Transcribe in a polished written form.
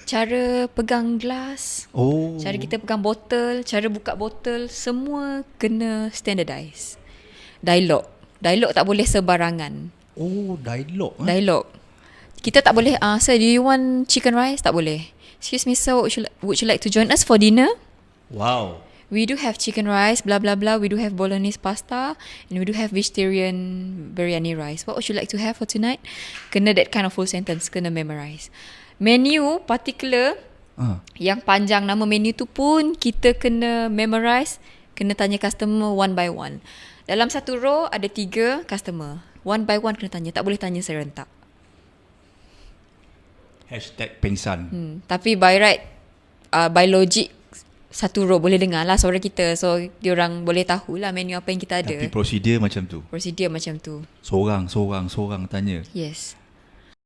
Cara pegang gelas, Oh. cara kita pegang botol, cara buka botol, semua kena standardise. Dialog tak boleh sebarangan. Oh, dialog. Dialog. Kita tak boleh, sir, do you want chicken rice? Tak boleh. Excuse me, sir, would you like to join us for dinner? Wow. We do have chicken rice, blah blah blah. We do have bolognese pasta, and we do have vegetarian biryani rice. What would you like to have for tonight? Kena that kind of full sentence, kena memorize. Menu particular, yang panjang nama menu tu pun kita kena memorize, kena tanya customer one by one. Dalam satu row ada 3 customer. One by one kena tanya, tak boleh tanya serentak. #pengsan. Tapi by right, by logic, satu row boleh dengar lah suara kita. So diorang boleh tahulah menu apa yang kita ada. Tapi prosedur macam tu. Prosedur macam tu. Seorang tanya. Yes.